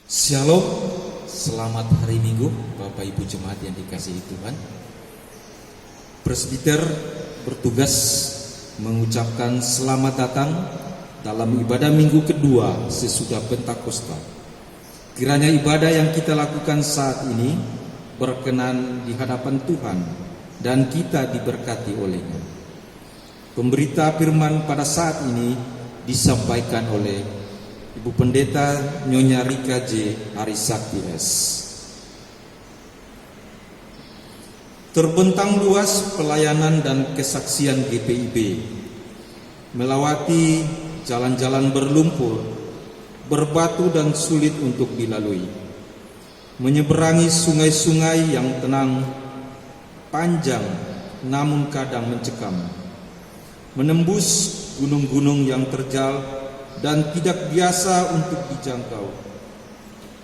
Shalom, selamat hari Minggu Bapak Ibu Jemaat yang dikasihi Tuhan. Presbiter bertugas mengucapkan selamat datang dalam ibadah minggu kedua sesudah Pentakosta. Kiranya ibadah yang kita lakukan saat ini berkenan di hadapan Tuhan dan kita diberkati olehnya. Pemberita firman pada saat ini disampaikan oleh Ibu Pendeta Nyonya Rika J. Arisakti S. Terbentang luas pelayanan dan kesaksian GPIB, melewati jalan-jalan berlumpur, berbatu dan sulit untuk dilalui, menyeberangi sungai-sungai yang tenang, panjang namun kadang mencekam, menembus gunung-gunung yang terjal dan tidak biasa untuk dijangkau,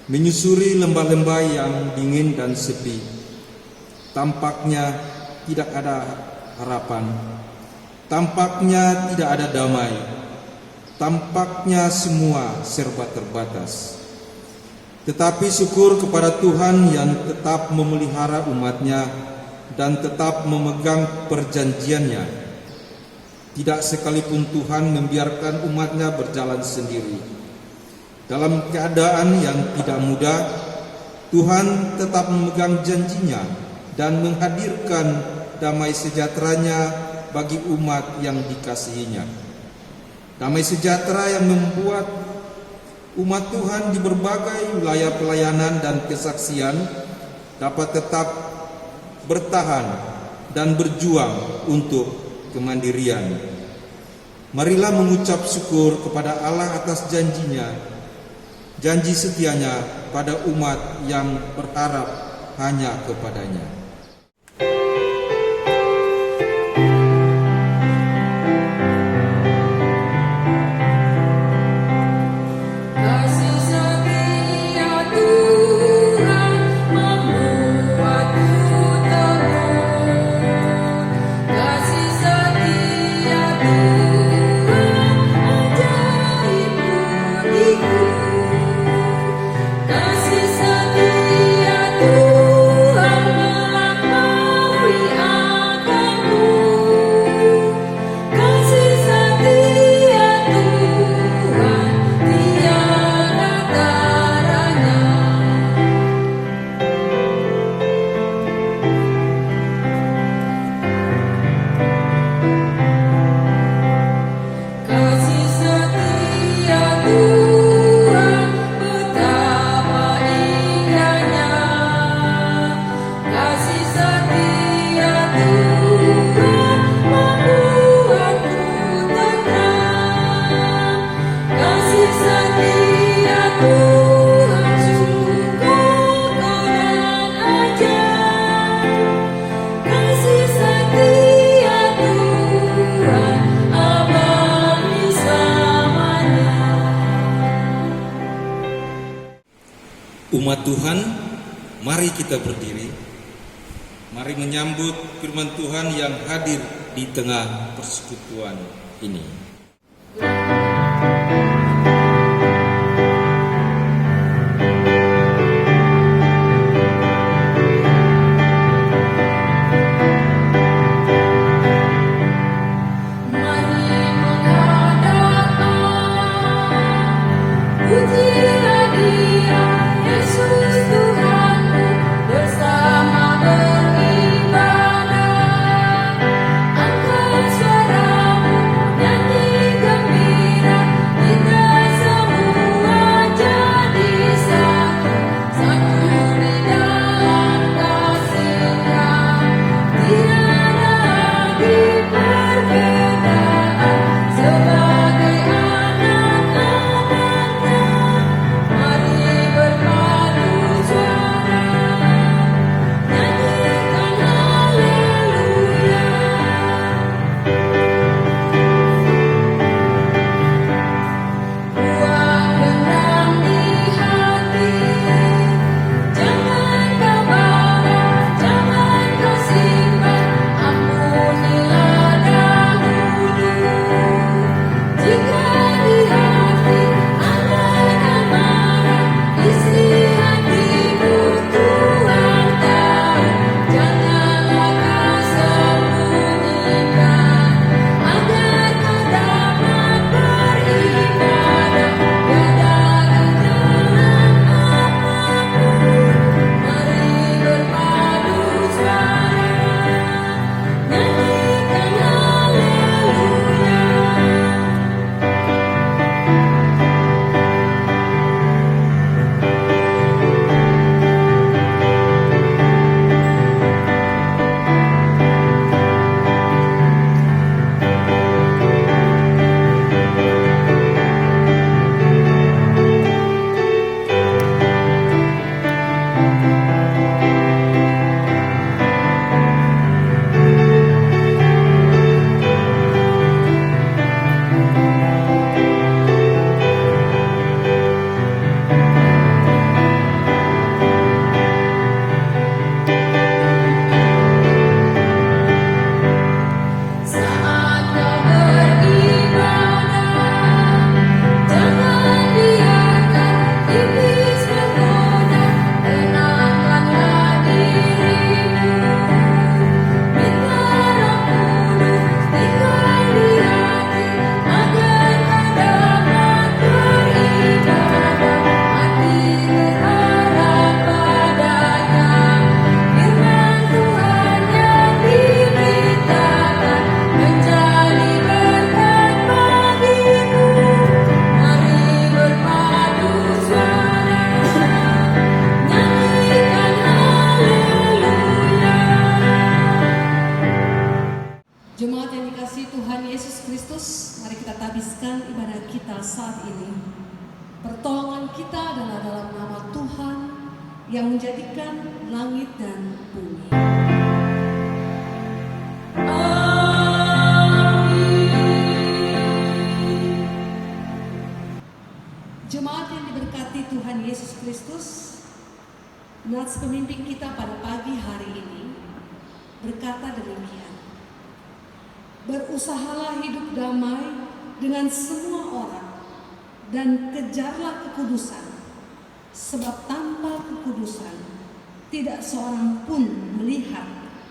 menyusuri lembah-lembah yang dingin dan sepi. Tampaknya tidak ada harapan, tampaknya tidak ada damai, tampaknya semua serba terbatas. Tetapi syukur kepada Tuhan yang tetap memelihara umatnya dan tetap memegang perjanjiannya. Tidak sekalipun Tuhan membiarkan umatnya berjalan sendiri. Dalam keadaan yang tidak mudah, Tuhan tetap memegang janjinya dan menghadirkan damai sejahteranya bagi umat yang dikasihinya. Damai sejahtera yang membuat umat Tuhan di berbagai wilayah pelayanan dan kesaksian dapat tetap bertahan dan berjuang untuk kemandirian. Marilah mengucap syukur kepada Allah atas janjinya, janji setianya pada umat yang berharap hanya kepadanya. Umat Tuhan, mari kita berdiri. Mari menyambut firman Tuhan yang hadir di tengah persekutuan ini. Suaramu nyanyi gembira. mengasihkan ibadah kita saat ini. Pertolongan kita adalah dalam nama Tuhan yang menjadikan langit dan bumi. Jemaat yang diberkati Tuhan Yesus Kristus, nats pemimpin kita pada pagi hari ini berkata demikian: berusahalah hidup damai dengan semua orang dan kejarlah kekudusan, sebab tanpa kekudusan tidak seorang pun melihat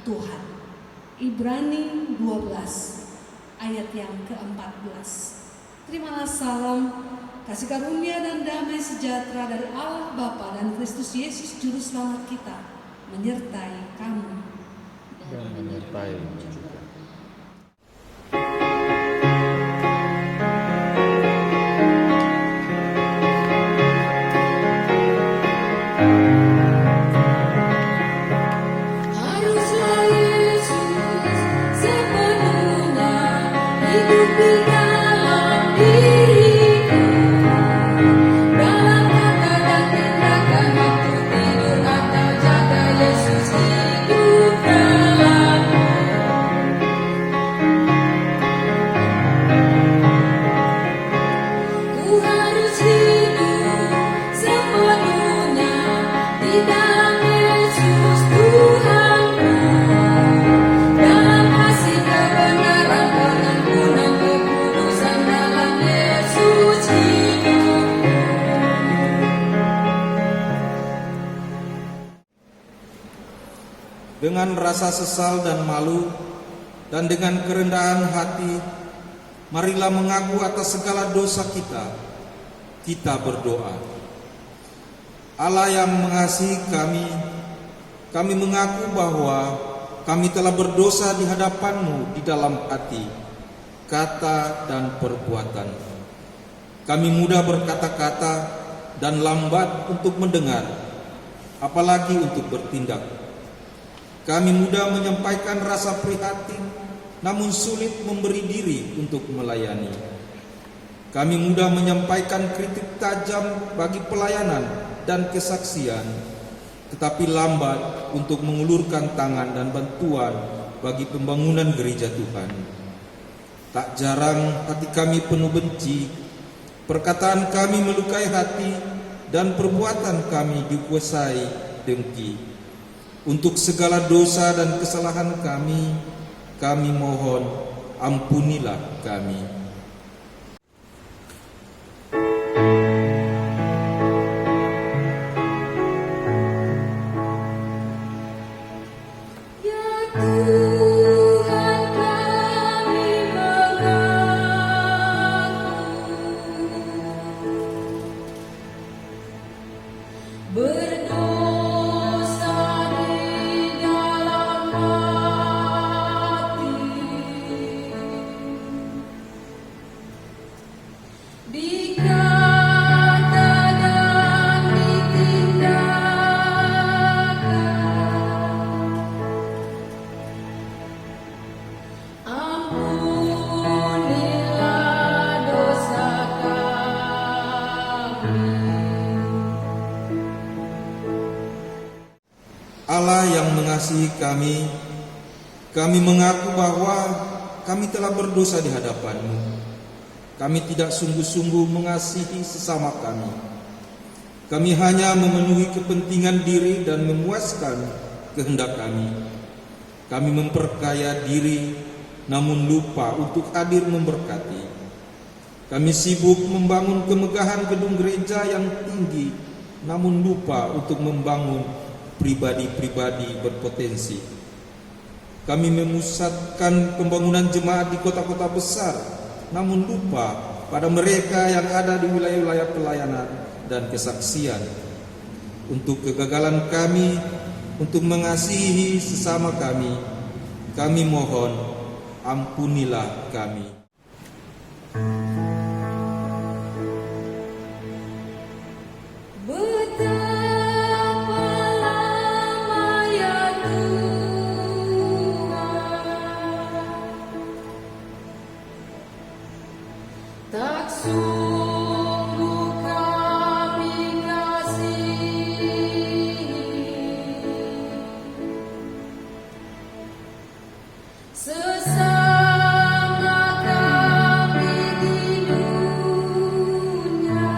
Tuhan. Ibrani 12 ayat yang ke-14. Terimalah salam, kasih karunia dan damai sejahtera dari Allah Bapa dan Kristus Yesus Juru Selamat kita menyertai kamu dan menyertai juga. Haruslah Yesus sepenuhnya hidup di dalam diriku, dalam kata dan tindakan, waktu tidur atau jaga, Yesus hidup dalamku. Ku harus hidup sepenuhnya di dalam Yesus Tuhanku, dalam kasih kebenaran, pengampunan, kekudusan, dalam Yesus hidupku. Dengan rasa sesal dan malu dan dengan kerendahan hati, marilah mengaku atas segala dosa kita. Kita berdoa. Allah yang mengasihi kami mengaku bahwa kami telah berdosa di hadapan-Mu di dalam hati, kata dan perbuatan. Kami mudah berkata-kata dan lambat untuk mendengar, apalagi untuk bertindak. Kami mudah menyampaikan rasa prihatin, namun sulit memberi diri untuk melayani. Kami mudah menyampaikan kritik tajam bagi pelayanan dan kesaksian, tetapi lambat untuk mengulurkan tangan dan bantuan bagi pembangunan gereja Tuhan. Tak jarang hati kami penuh benci, perkataan kami melukai hati, dan perbuatan kami dikuasai dengki. Untuk segala dosa dan kesalahan kami mohon ampunilah kami. Ya Tuhan, kami mengaku berdosa di dalam hati, di kata dan di tindakan. Ampunilah dosa kami. Allah yang mengasihi kami mengaku bahwa kami telah berdosa di hadapan-Mu. Kami tidak sungguh-sungguh mengasihi sesama kami. Kami hanya memenuhi kepentingan diri dan memuaskan kehendak kami. Kami memperkaya diri, namun lupa untuk hadir memberkati. Kami sibuk membangun kemegahan gedung gereja yang tinggi, namun lupa untuk membangun pribadi-pribadi berpotensi. Kami memusatkan pembangunan jemaat di kota-kota besar, namun lupa pada mereka yang ada di wilayah-wilayah pelayanan dan kesaksian. Untuk kegagalan kami untuk mengasihi sesama kami mohon ampunilah kami. Betapa lama ya Tuhan sesama kami di dunia.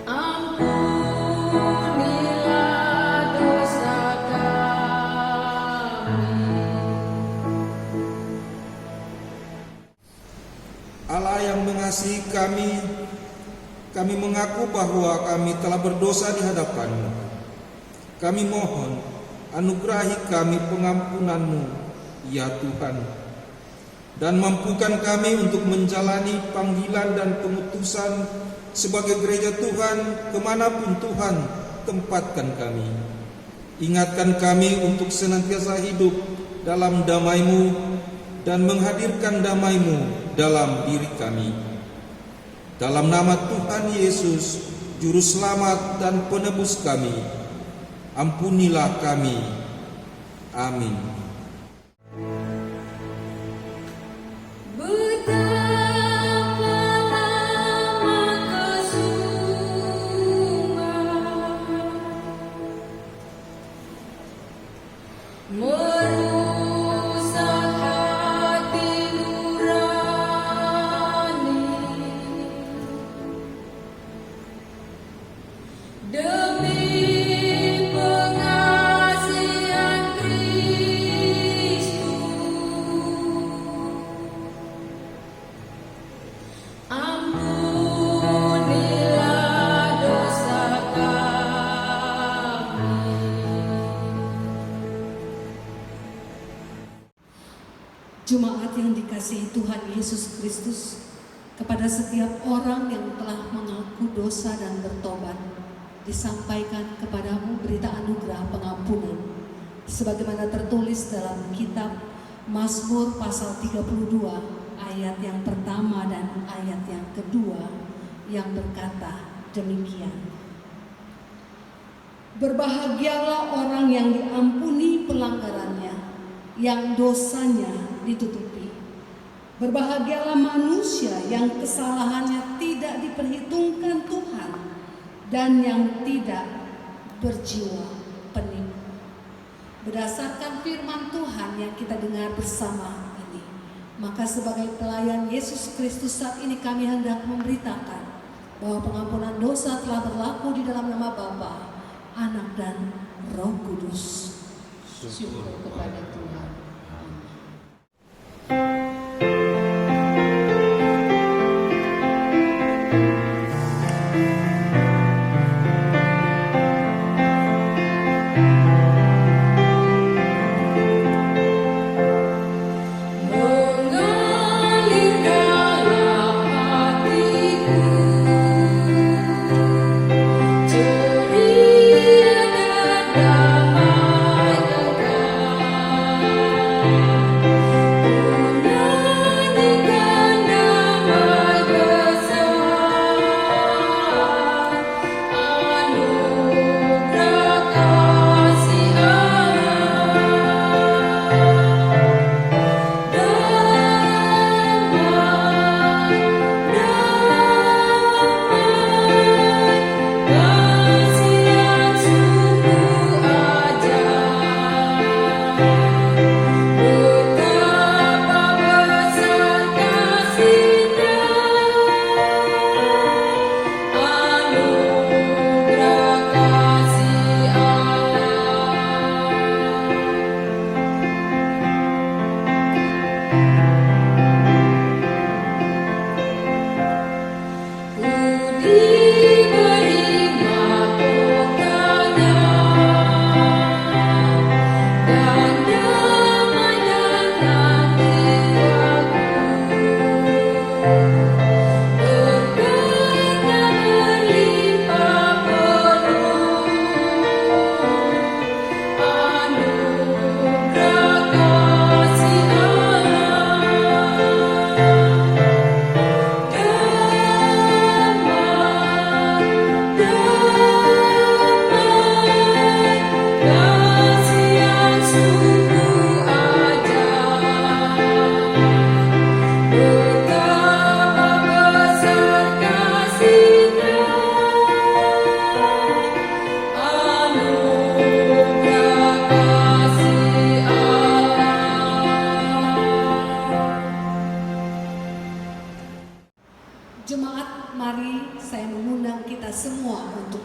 Ampunilah dosa kami. Allah yang mengasihi kami, kami mengaku bahwa kami telah berdosa di hadapan-Mu. Kami mohon, anugerahi kami pengampunan-Mu, ya Tuhan, dan mampukan kami untuk menjalani panggilan dan pengutusan sebagai gereja Tuhan kemanapun Tuhan tempatkan kami. Ingatkan kami untuk senantiasa hidup dalam damai-Mu dan menghadirkan damai-Mu dalam diri kami. Dalam nama Tuhan Yesus, Juru Selamat dan Penebus kami, ampunilah kami. Amin. Betapa lama kesumat merusak hati nurani demi pengasihan Kristus. Ampunilah dosa kami. Jemaat yang dikasihi Tuhan Yesus Kristus, kepada setiap orang yang telah mengaku dosa dan bertobat, disampaikan kepadamu berita anugerah pengampunan, sebagaimana tertulis dalam kitab Mazmur pasal 32 ayat yang pertama dan ayat yang kedua, yang berkata demikian: Berbahagialah orang yang diampuni pelanggarannya, yang dosanya ditutupi. Berbahagialah manusia yang kesalahannya tidak diperhitungkan Tuhan dan yang tidak berjiwa penipu. Berdasarkan firman Tuhan yang kita dengar bersama ini, maka sebagai pelayan Yesus Kristus saat ini kami hendak memberitakan bahwa pengampunan dosa telah berlaku di dalam nama Bapa, Anak dan Roh Kudus. Syukur kepada Tuhan. Mengalirkanlah hatiku ceria dan damai kekal.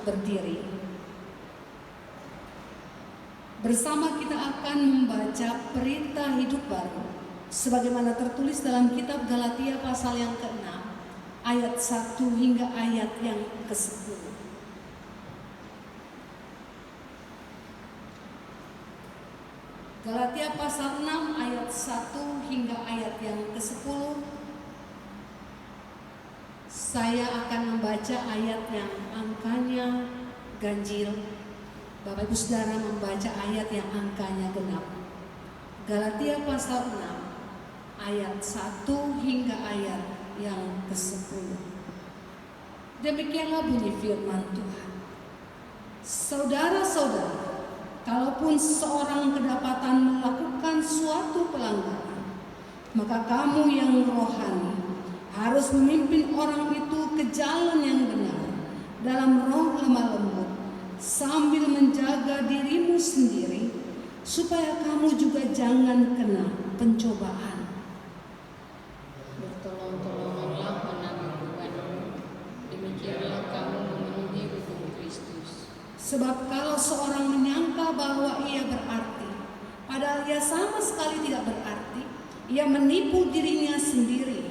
berdiri. Bersama kita akan membaca perintah hidup baru sebagaimana tertulis dalam kitab Galatia pasal yang ke-6 ayat 1 hingga ayat yang ke-10. Galatia pasal 6 ayat 1 hingga ayat yang ke-10. Saya akan membaca ayat yang angkanya ganjil. Bapak Ibu Saudara membaca ayat yang angkanya genap. Galatia pasal 6 ayat 1 hingga ayat yang ke-10. Demikianlah bunyi firman Tuhan. Saudara-saudara, kalaupun seorang kedapatan melakukan suatu pelanggaran, maka kamu yang rohani harus memimpin orang itu ke jalan yang benar dalam roh lemah lembut, sambil menjaga dirimu sendiri, supaya kamu juga jangan kena pencobaan. Bertolong-tolonganlah menanggung bebanmu, demikianlah kamu memenuhi hukum Kristus. Sebab kalau seorang menyangka bahwa ia berarti, padahal ia sama sekali tidak berarti, ia menipu dirinya sendiri.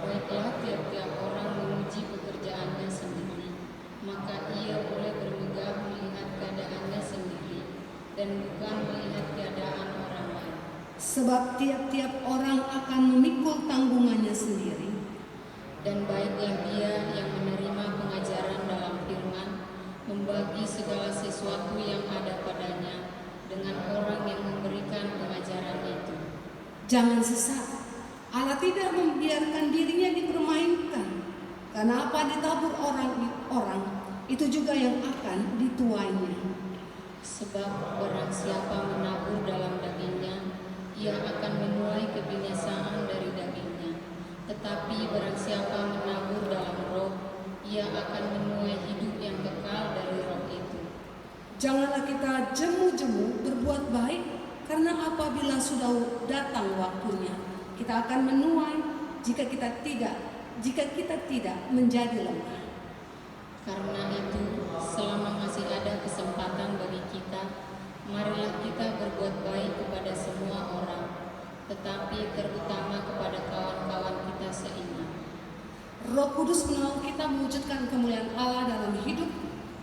Baiklah tiap-tiap orang memuji pekerjaannya sendiri, maka ia boleh bermegah melihat keadaannya sendiri dan bukan melihat keadaan orang lain. Sebab tiap-tiap orang akan memikul tanggungannya sendiri. Dan baiklah dia yang menerima pengajaran dalam firman, membagi segala sesuatu yang ada padanya dengan orang yang memberikan pengajaran itu. Jangan sesat. Allah tidak membiarkan dirinya dipermainkan. Karena apa ditabur orang itu juga yang akan dituainya. Sebab barang siapa menabur dalam dagingnya, ia akan menuai kebinasaan dari dagingnya. Tetapi barang siapa menabur dalam roh, ia akan menuai hidup yang kekal dari roh itu. Janganlah kita jemu-jemu berbuat baik, karena apabila sudah datang waktunya, kita akan menuai jika kita tidak menjadi lemah. Karena itu, selama masih ada kesempatan bagi kita, marilah kita berbuat baik kepada semua orang, tetapi terutama kepada kawan-kawan kita seiman. Roh Kudus menolong kita mewujudkan kemuliaan Allah dalam hidup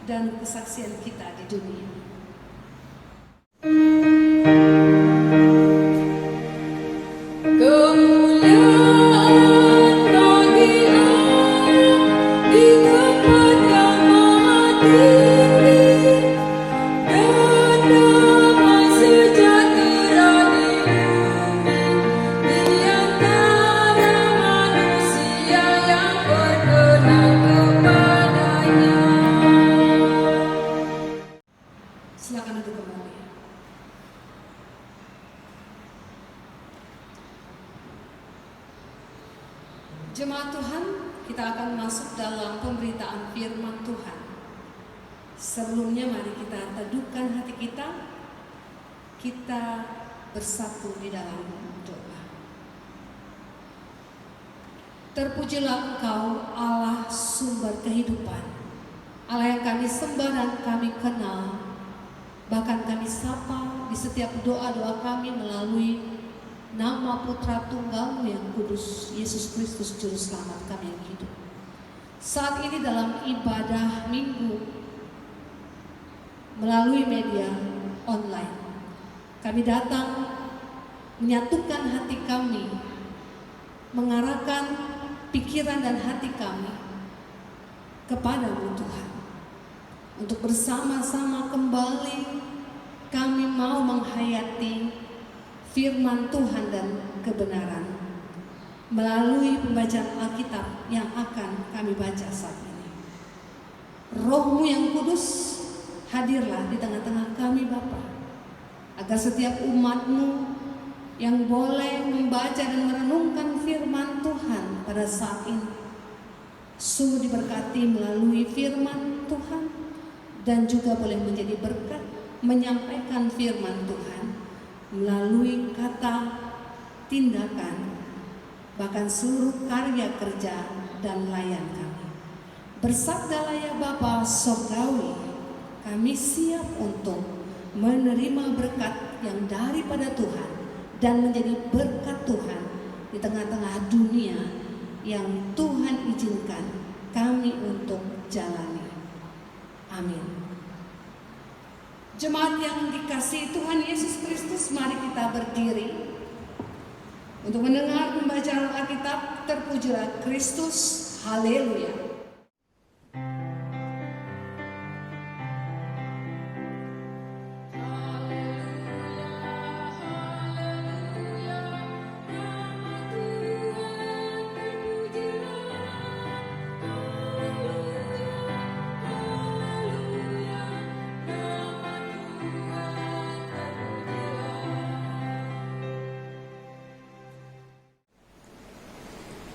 dan kesaksian kita di dunia. Kemuliaan bagi Allah di tempat yang maha tinggi, dan damai sejahtera di bumi di antara manusia yang berkenan kepadanya. Silakan duduk kembali. Jemaat Tuhan, kita akan masuk dalam pemberitaan firman Tuhan. Sebelumnya mari kita teduhkan hati kita. Kita bersatu di dalam doa. Terpujilah Engkau, Allah sumber kehidupan, Allah yang kami sembah dan kami kenal, bahkan kami sapa di setiap doa-doa kami melalui nama Putra Tunggal-Mu yang kudus, Yesus Kristus Juru Selamat kami yang hidup. Saat ini dalam ibadah minggu melalui media online, kami datang menyatukan hati kami, mengarahkan pikiran dan hati kami kepada-Mu Tuhan. Untuk bersama-sama kembali kami mau menghayati firman Tuhan dan kebenaran melalui pembacaan Alkitab yang akan kami baca saat ini. Roh-Mu yang kudus, hadirlah di tengah-tengah kami Bapa, agar setiap umat-Mu yang boleh membaca dan merenungkan firman Tuhan pada saat ini sungguh diberkati melalui firman Tuhan, dan juga boleh menjadi berkat menyampaikan firman Tuhan melalui kata, tindakan, bahkan seluruh karya kerja dan layan kami. Bersabdalah ya Bapa Sorgawi, kami siap untuk menerima berkat yang daripada Tuhan dan menjadi berkat Tuhan di tengah-tengah dunia yang Tuhan izinkan kami untuk jalani. Amin. Jemaat yang dikasihi Tuhan Yesus Kristus, mari kita berdiri untuk mendengar pembacaan Alkitab. Terpujilah Kristus, haleluya.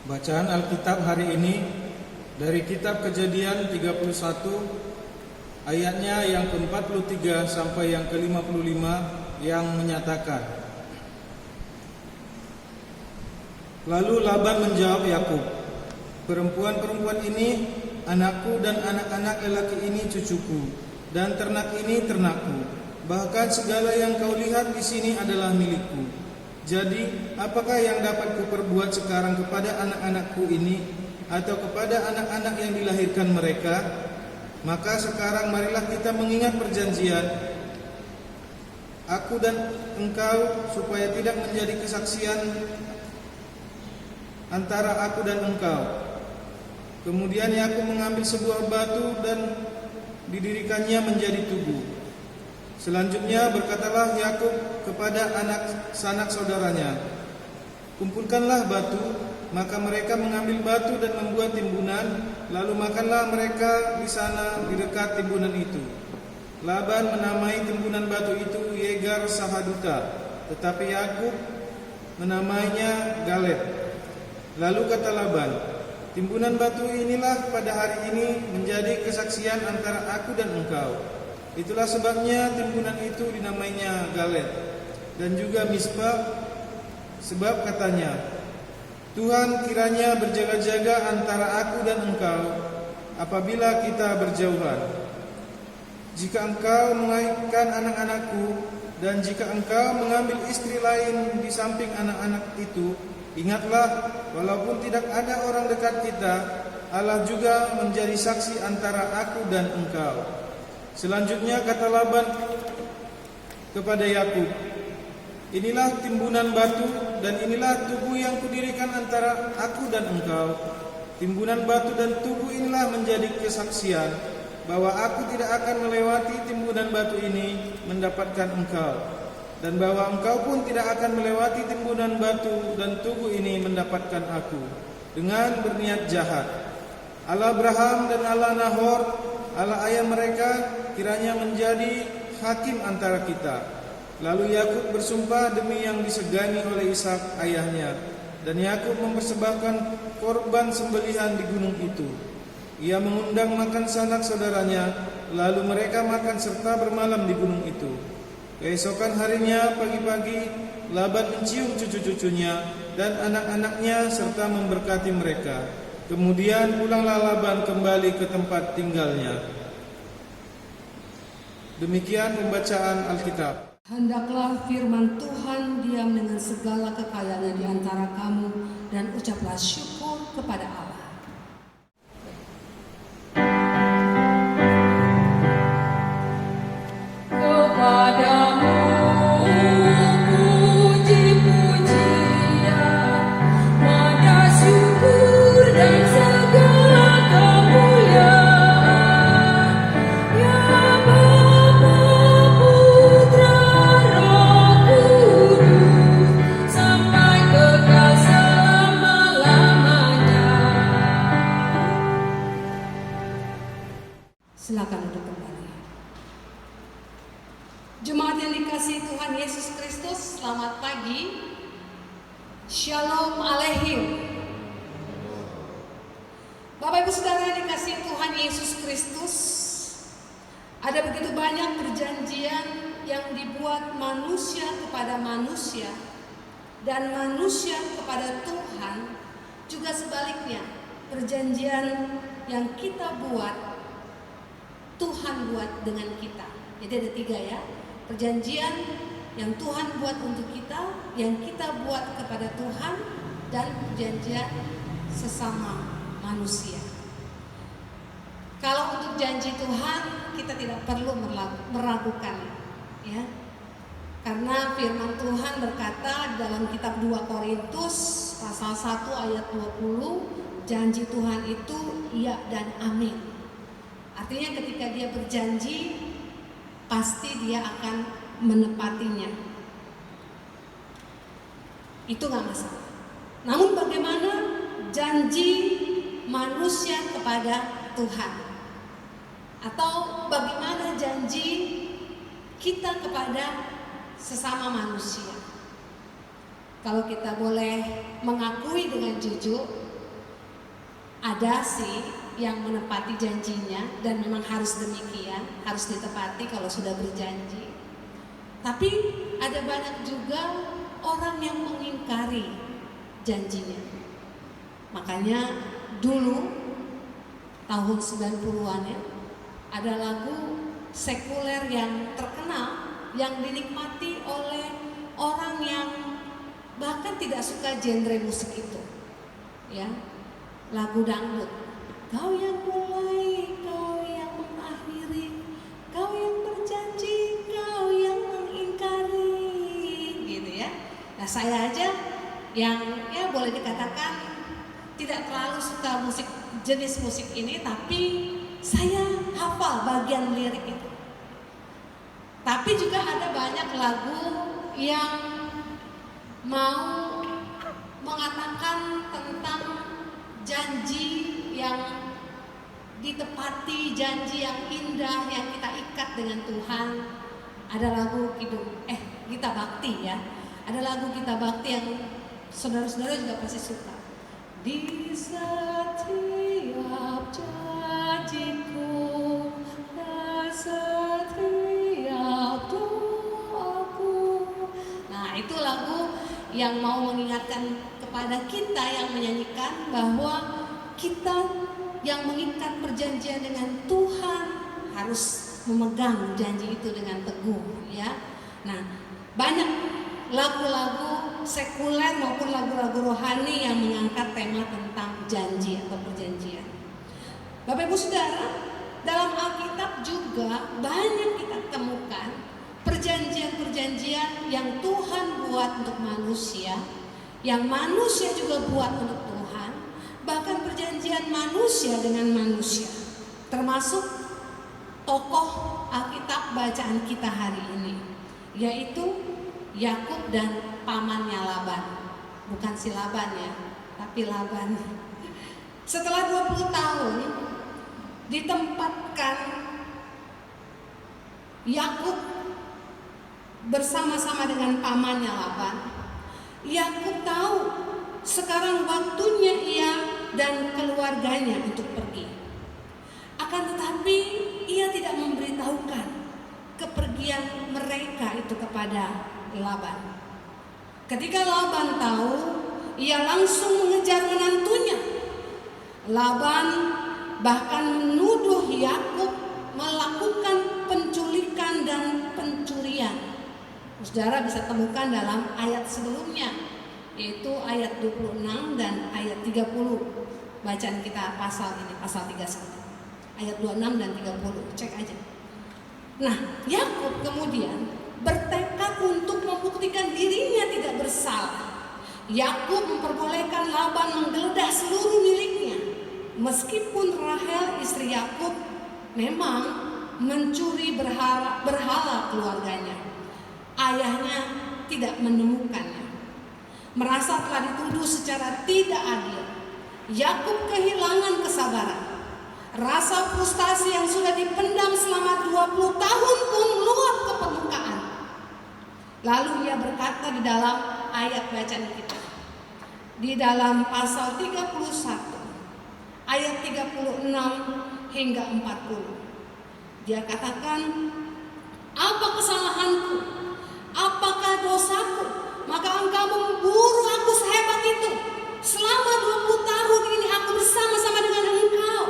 Bacaan Alkitab hari ini dari kitab Kejadian 31 ayatnya yang ke-43 sampai yang ke-55 yang menyatakan, lalu Laban menjawab Yakub, perempuan-perempuan ini anakku dan anak-anak lelaki ini cucuku dan ternak ini ternakku, bahkan segala yang kau lihat di sini adalah milikku. Jadi, apakah yang dapat kuperbuat sekarang kepada anak-anakku ini atau kepada anak-anak yang dilahirkan mereka? Maka sekarang marilah kita mengingat perjanjian aku dan engkau, supaya tidak menjadi kesaksian antara aku dan engkau. Kemudian Yakub mengambil sebuah batu dan didirikannya menjadi tugu. Selanjutnya berkatalah Yakub kepada anak sanak saudaranya, kumpulkanlah batu. Maka mereka mengambil batu dan membuat timbunan, lalu makanlah mereka di sana di dekat timbunan itu. Laban menamai timbunan batu itu Yegar Sahaduta, tetapi Yakub menamainya Galed. Lalu kata Laban, timbunan batu inilah pada hari ini menjadi kesaksian antara aku dan engkau. Itulah sebabnya timbunan itu dinamainya Galed dan juga Mispa, sebab katanya, Tuhan kiranya berjaga-jaga antara aku dan engkau apabila kita berjauhan. Jika engkau melahirkan anak-anakku dan jika engkau mengambil istri lain di samping anak-anak itu, ingatlah, walaupun tidak ada orang dekat kita, Allah juga menjadi saksi antara aku dan engkau. Selanjutnya kata Laban kepada Yakub, inilah timbunan batu dan inilah tugu yang kudirikan antara aku dan engkau. Timbunan batu dan tugu inilah menjadi kesaksian bahwa aku tidak akan melewati timbunan batu ini mendapatkan engkau, dan bahwa engkau pun tidak akan melewati timbunan batu dan tugu ini mendapatkan aku dengan berniat jahat. Allah Abraham dan Allah Nahor, Allah ayah mereka, kiranya menjadi hakim antara kita. Lalu Yakub bersumpah demi yang disegani oleh Ishak ayahnya, dan Yakub mempersembahkan korban sembelihan di gunung itu. Ia mengundang makan sanak saudaranya, lalu mereka makan serta bermalam di gunung itu. Keesokan harinya pagi-pagi, Laban mencium cucu-cucunya dan anak-anaknya serta memberkati mereka. Kemudian pulanglah Laban kembali ke tempat tinggalnya. Demikian pembacaan Alkitab. Hendaklah firman Tuhan diam dengan segala kekayaannya di antara kamu, dan ucaplah syukur kepada Allah. Silakan duduk kembali. Jemaat yang dikasihi Tuhan Yesus Kristus, selamat pagi. Shalom Aleichem. Bapak Ibu Saudara yang dikasihi Tuhan Yesus Kristus, ada begitu banyak perjanjian yang dibuat manusia kepada manusia dan manusia kepada Tuhan, juga sebaliknya perjanjian yang kita buat, Tuhan buat dengan kita. Jadi ada 3 ya. Perjanjian yang Tuhan buat untuk kita, yang kita buat kepada Tuhan, dan perjanjian sesama manusia. Kalau untuk janji Tuhan, kita tidak perlu meragukan, ya. Karena firman Tuhan berkata dalam kitab 2 Korintus pasal 1 ayat 20, janji Tuhan itu iya dan amin. Artinya ketika dia berjanji, pasti dia akan menepatinya. Itu gak masalah. Namun bagaimana janji manusia kepada Tuhan? Atau bagaimana janji kita kepada sesama manusia? Kalau kita boleh mengakui dengan jujur, ada sih yang menepati janjinya, dan memang harus demikian, harus ditepati kalau sudah berjanji. Tapi ada banyak juga orang yang mengingkari janjinya. Makanya dulu tahun 90-an ya, ada lagu sekuler yang terkenal yang dinikmati oleh orang yang bahkan tidak suka genre musik itu, ya, lagu dangdut. Kau yang mulai, kau yang mengakhiri, kau yang berjanji, kau yang mengingkari, gitu ya. Nah saya aja yang ya boleh dikatakan tidak terlalu suka musik, jenis musik ini, tapi saya hafal bagian lirik itu. Tapi juga ada banyak lagu yang mau mengatakan tentang janji yang ditepati, janji yang indah yang kita ikat dengan Tuhan. Ada lagu Gita Bakti ya. Ada lagu Gita Bakti yang saudara-saudara juga pasti suka. Di setiap janjiku, setiap doaku. Nah, itu lagu yang mau mengingatkan kepada kita yang menyanyikan bahwa kita yang mengikat perjanjian dengan Tuhan harus memegang janji itu dengan teguh, ya. Nah, banyak lagu-lagu sekuler maupun lagu-lagu rohani yang mengangkat tema tentang janji atau perjanjian. Bapak Ibu Saudara, dalam Alkitab juga banyak kita temukan perjanjian-perjanjian yang Tuhan buat untuk manusia, yang manusia juga buat untuk Tuhan, bahkan perjanjian manusia dengan manusia, termasuk tokoh Alkitab bacaan kita hari ini, yaitu Yakub dan pamannya Laban. Bukan si Laban ya, tapi Laban. Setelah 20 tahun ditempatkan Yakub bersama-sama dengan pamannya Laban, Yakub tahu sekarang waktunya ia dan keluarganya untuk pergi. Akan tetapi ia tidak memberitahukan kepergian mereka itu kepada Laban. Ketika Laban tahu, ia langsung mengejar menantunya. Laban bahkan menuduh Yakub melakukan penculikan dan pencurian. Saudara bisa temukan dalam ayat sebelumnya, yaitu ayat 26 dan ayat 30. Bacaan kita pasal ini, pasal 31. Ayat 26 dan 30, cek aja. Nah, Yakub kemudian bertekad untuk membuktikan dirinya tidak bersalah. Yakub memperbolehkan Laban menggeledah seluruh miliknya, meskipun Rahel istri Yakub memang mencuri berhala keluarganya. Ayahnya tidak menemukannya. Merasa telah dituduh secara tidak adil, Yakub kehilangan kesabaran. Rasa frustasi yang sudah dipendam selama 20 tahun pun meluap ke permukaan. Lalu ia berkata di dalam ayat bacaan kita, di dalam pasal 31 ayat 36 hingga 40, dia katakan, apa kesalahanku? Apakah dosaku? Maka engkau memburu aku sehebat itu. Selama 20 tahun ini aku bersama-sama dengan engkau.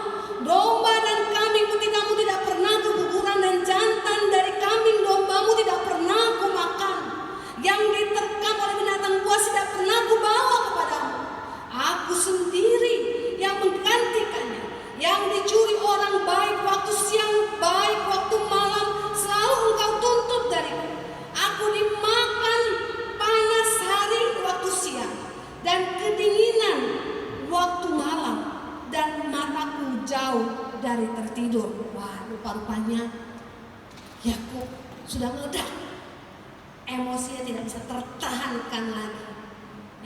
yang diterkam oleh binatang buas tidak pernah kubawa kepadamu. Aku sendiri yang menggantikannya. Yang dicuri orang baik waktu siang, baik waktu malam, selalu engkau tuntut dariku. Aku dimakan panas hari waktu siang dan kedinginan waktu malam, dan mataku jauh dari tertidur. Wah, rupa-rupanya Yakub sudah meledak. Emosinya tidak bisa tertahankan lagi.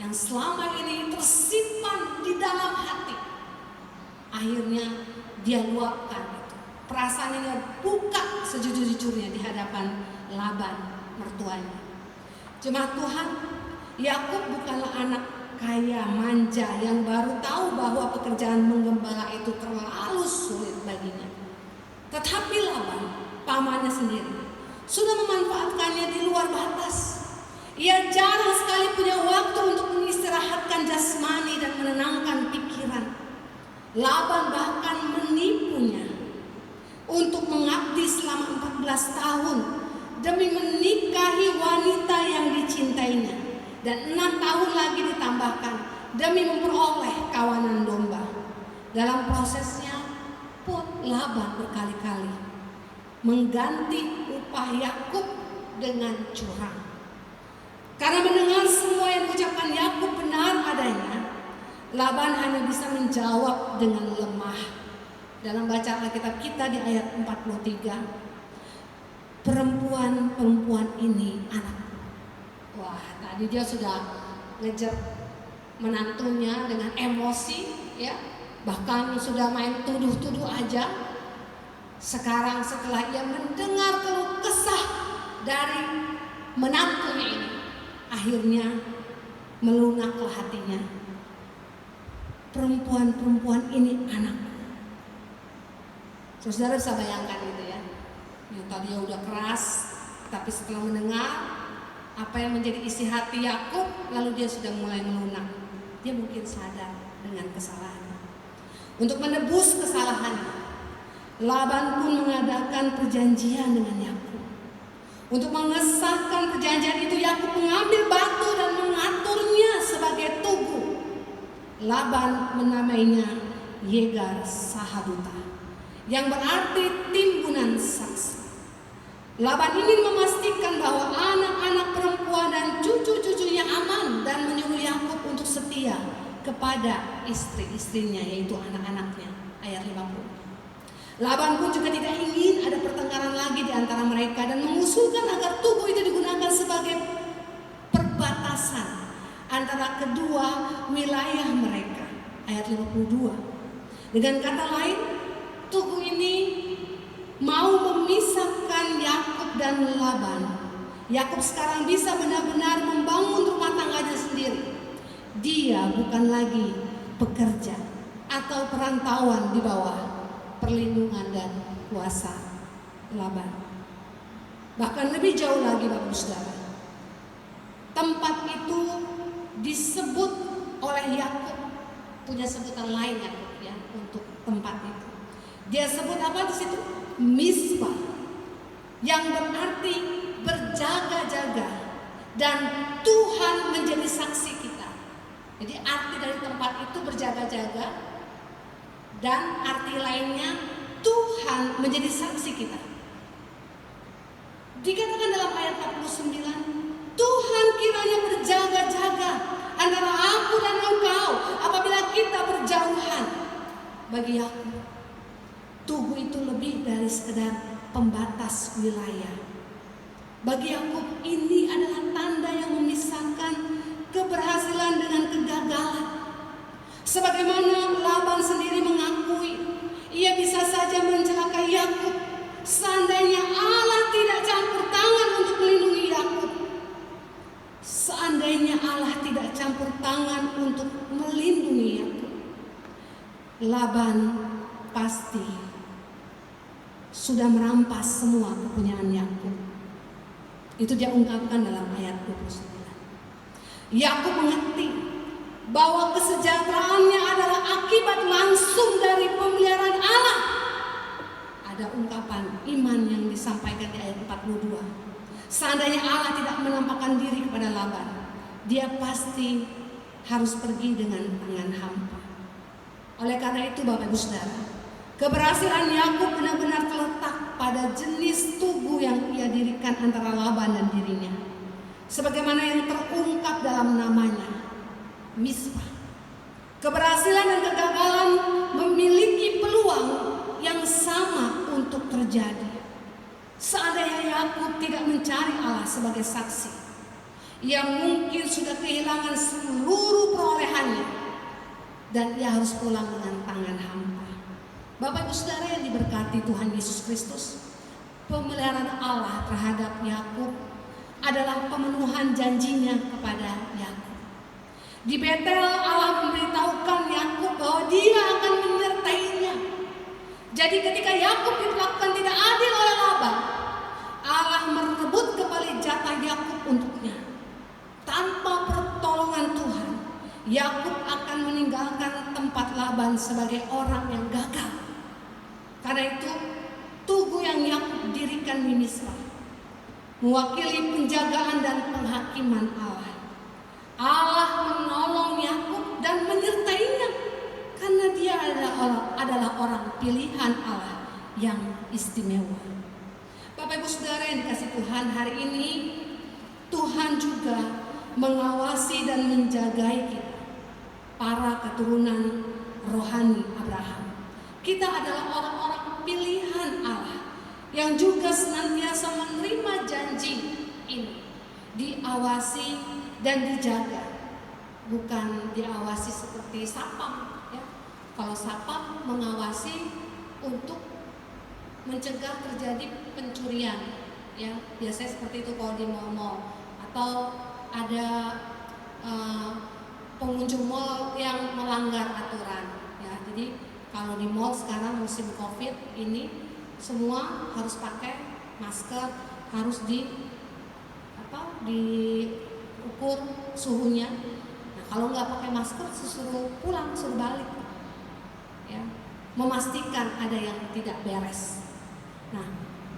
Yang selama ini tersimpan di dalam hati, akhirnya dia luapkan itu. Perasaannya dia buka sejujur-jujurnya di hadapan Laban, mertuanya. Jemaat Tuhan, Yakub bukanlah anak kaya manja yang baru tahu bahwa pekerjaan menggembala itu terlalu sulit baginya. Tetapi Laban, pamannya sendiri, sudah memanfaatkannya di luar batas. Ia jarang sekali punya waktu untuk mengistirahatkan jasmani dan menenangkan pikiran. Laban bahkan menipunya untuk mengabdi selama 14 tahun demi menikahi wanita yang dicintainya, dan 6 tahun lagi ditambahkan demi memperoleh kawanan domba. Dalam prosesnya pun Laban berkali-kali mengganti upah Yakub dengan curang. Karena mendengar semua yang diucapkan Yakub benar adanya, Laban hanya bisa menjawab dengan lemah. Dalam bacaan Alkitab kita di ayat 43, perempuan ini anak. Wah, tadi dia sudah ngejar menantunya dengan emosi, ya, bahkan sudah main tuduh-tuduh aja. Sekarang setelah ia mendengar keluh kesah dari menantunya ini, akhirnya melunaklah hatinya. Perempuan ini anak. Saudara bisa bayangkan gitu ya, yang tadinya udah keras, tapi setelah mendengar apa yang menjadi isi hati Yakub, lalu dia sudah mulai melunak. Dia mungkin sadar dengan kesalahannya. Untuk menebus kesalahannya, Laban pun mengadakan perjanjian dengan Yakub. Untuk mengesahkan perjanjian itu, Yakub mengambil batu dan mengaturnya sebagai tugu. Laban menamainya Yegar Sahaduta, yang berarti timbunan saksi. Laban ingin memastikan bahwa anak-anak perempuan dan cucu-cucunya aman, dan menyuruh Yakub untuk setia kepada istri-istrinya, yaitu anak-anaknya. Ayat 50. Laban pun juga tidak ingin ada pertengkaran lagi di antara mereka, dan mengusulkan agar tugu itu digunakan sebagai perbatasan antara kedua wilayah mereka. Ayat 52. Dengan kata lain, tugu ini mau memisahkan Yakub dan Laban. Yakub sekarang bisa benar-benar membangun rumah tangganya sendiri. Dia bukan lagi pekerja atau perantauan di bawah perlindungan dan kuasa Laban. Bahkan lebih jauh lagi, Bapak Saudara, tempat itu disebut oleh Yakub, punya sebutan lain Yakub ya untuk tempat itu. Dia sebut apa di situ? Mizpah, yang berarti berjaga-jaga, dan Tuhan menjadi saksi kita. Jadi arti dari tempat itu berjaga-jaga, dan arti lainnya Tuhan menjadi saksi kita. Dikatakan dalam ayat 49, Tuhan kiranya berjaga-jaga antara aku dan engkau apabila kita berjauhan. Bagi aku, tugu itu lebih dari sekedar pembatas wilayah. Bagi aku, ini adalah tanda yang memisahkan keberhasilan dengan kegagalan. Sebagaimana Laban sendiri mengakui, ia bisa saja mencelakai Yakub seandainya Allah tidak campur tangan untuk melindungi Yakub. Seandainya Allah tidak campur tangan untuk melindungi Yakub, Laban pasti sudah merampas semua kepunyaan Yakub. Itu dia ungkapkan dalam ayat 29. Yakub mengerti bahwa kesejahteraannya adalah akibat langsung dari pemeliharaan Allah. Ada ungkapan iman yang disampaikan di ayat 42. Seandainya Allah tidak menampakkan diri kepada Laban, dia pasti harus pergi dengan tangan hampa. Oleh karena itu Bapak Ibu Saudara, keberhasilan Yakub benar-benar terletak pada jenis tubuh yang ia dirikan antara Laban dan dirinya. Sebagaimana yang terungkap dalam namanya, Mispa. Keberhasilan dan kegagalan memiliki peluang yang sama untuk terjadi. Seandainya Yakub tidak mencari Allah sebagai saksi, ia mungkin sudah kehilangan seluruh perolehannya dan ia harus pulang dengan tangan hampa. Bapak Ibu Saudara yang diberkati Tuhan Yesus Kristus, pemeliharaan Allah terhadap Yakub adalah pemenuhan janjinya kepada Yakub. Di Betel Allah memberitahukan Yakub bahwa dia akan menyertainya. Jadi ketika Yakub diperlakukan tidak adil oleh Laban, Allah merebut kembali jatah Yakub untuknya. Tanpa pertolongan Tuhan, Yakub akan meninggalkan tempat Laban sebagai orang yang gagal. Karena itu, tugu yang Yakub dirikan di Mispa mewakili penjagaan dan penghakiman Allah. Allah menolong Yakub dan menyertainya karena dia adalah orang pilihan Allah yang istimewa. Bapak Ibu Saudara yang dikasih Tuhan, hari ini Tuhan juga mengawasi dan menjagai kita, para keturunan rohani Abraham. Kita adalah orang-orang pilihan Allah yang juga senantiasa menerima janji ini, diawasi dan dijaga, bukan diawasi seperti sapam. Ya. Kalau sapam mengawasi untuk mencegah terjadi pencurian, ya biasanya seperti itu kalau di mal-mal, atau ada pengunjung mal yang melanggar aturan. Ya, jadi kalau di mal sekarang musim COVID ini semua harus pakai masker, harus diukur suhunya. Nah, kalau nggak pakai masker, suruh pulang, suruh balik, ya, memastikan ada yang tidak beres. Nah,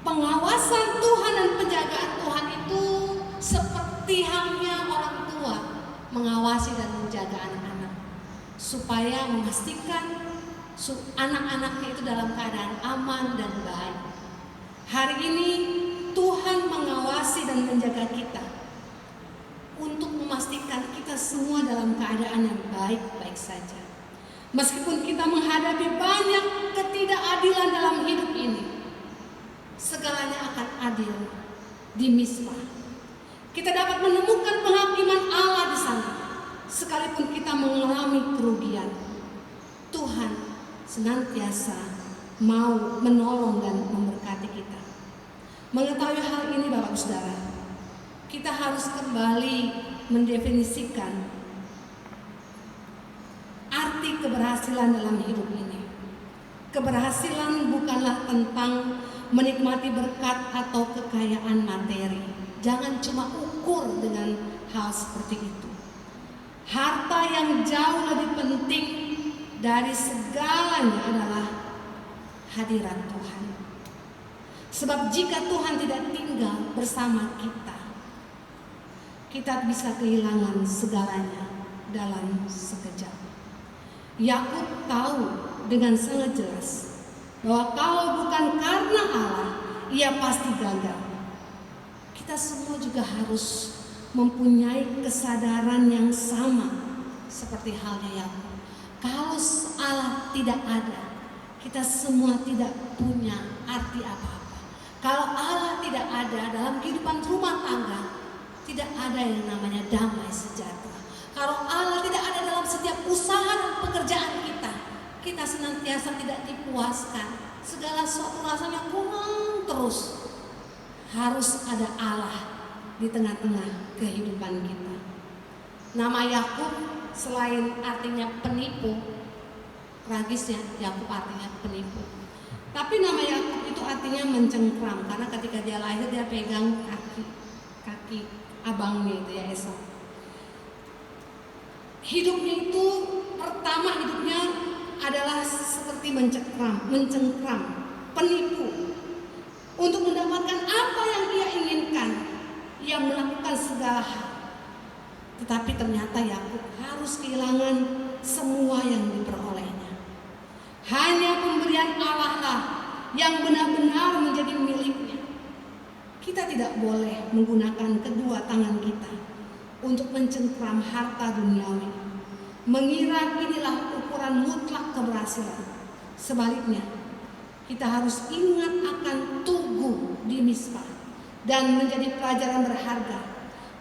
pengawasan Tuhan dan penjagaan Tuhan itu seperti halnya orang tua mengawasi dan menjaga anak-anak, supaya memastikan anak-anaknya itu dalam keadaan aman dan baik. Hari ini Tuhan mengawasi dan menjaga kita untuk memastikan kita semua dalam keadaan yang baik-baik saja. Meskipun kita menghadapi banyak ketidakadilan dalam hidup ini, segalanya akan adil di Mispa. Kita dapat menemukan penghakiman Allah di sana, sekalipun kita mengalami kerugian. Tuhan senantiasa mau menolong dan memberkati kita. Mengetahui hal ini Bapak Saudara, kita harus kembali mendefinisikan arti keberhasilan dalam hidup ini. Keberhasilan bukanlah tentang menikmati berkat atau kekayaan materi. Jangan cuma ukur dengan hal seperti itu. Harta yang jauh lebih penting dari segalanya adalah hadirat Tuhan. Sebab jika Tuhan tidak tinggal bersama kita, kita bisa kehilangan segalanya dalam sekejap. Yakub tahu dengan sangat jelas bahwa kalau bukan karena Allah, ia pasti gagal. Kita semua juga harus mempunyai kesadaran yang sama seperti halnya Yakub. Kalau Allah tidak ada, kita semua tidak punya arti apa-apa. Kalau Allah tidak ada dalam kehidupan rumah tangga, tidak ada yang namanya damai sejahtera. Kalau Allah tidak ada dalam setiap usaha dan pekerjaan kita, kita senantiasa tidak dipuaskan. Segala sesuatu rasanya kurang terus. Harus ada Allah di tengah-tengah kehidupan kita. Nama Yakub selain artinya penipu, tragisnya Yakub artinya penipu. Tapi nama Yakub itu artinya mencengkram, karena ketika dia lahir dia pegang kaki abangnya itu ya, Esau. Hidupnya itu pertama adalah seperti mencengkram, penipu untuk mendapatkan apa yang dia inginkan. Tetapi ternyata Yakub harus kehilangan semua yang diperolehnya. Hanya pemberian Allah lah yang benar-benar menjadi miliknya. Kita tidak boleh menggunakan kedua tangan kita untuk mencengkram harta duniawi, mengira inilah ukuran mutlak keberhasilan. Sebaliknya, kita harus ingat akan tugu di Mizpah dan menjadi pelajaran berharga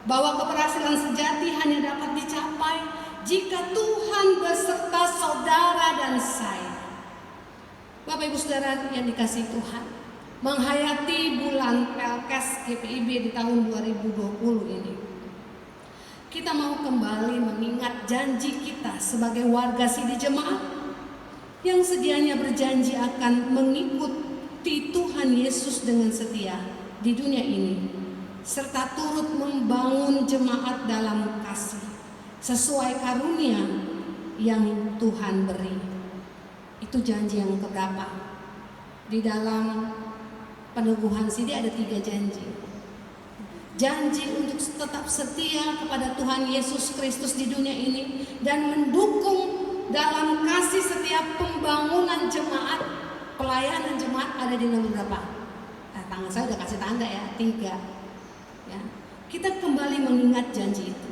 bahwa keberhasilan sejati hanya dapat dicapai jika Tuhan beserta saudara dan saya. Bapak Ibu Saudara yang dikasihi Tuhan, menghayati bulan Pelkes GPIB di tahun 2020 ini, kita mau kembali mengingat janji kita sebagai warga Sidi Jemaat yang sedianya berjanji akan mengikuti Tuhan Yesus dengan setia di dunia ini, serta turut membangun jemaat dalam kasih sesuai karunia yang Tuhan beri. Itu janji yang keberapa? Di dalam peneguhan Sidi ada 3 janji. Janji untuk tetap setia kepada Tuhan Yesus Kristus di dunia ini dan mendukung dalam kasih setiap pembangunan jemaat, pelayanan jemaat ada di nomor berapa? Tangan saya udah kasih tanda ya, 3. Ya. Kita kembali mengingat janji itu.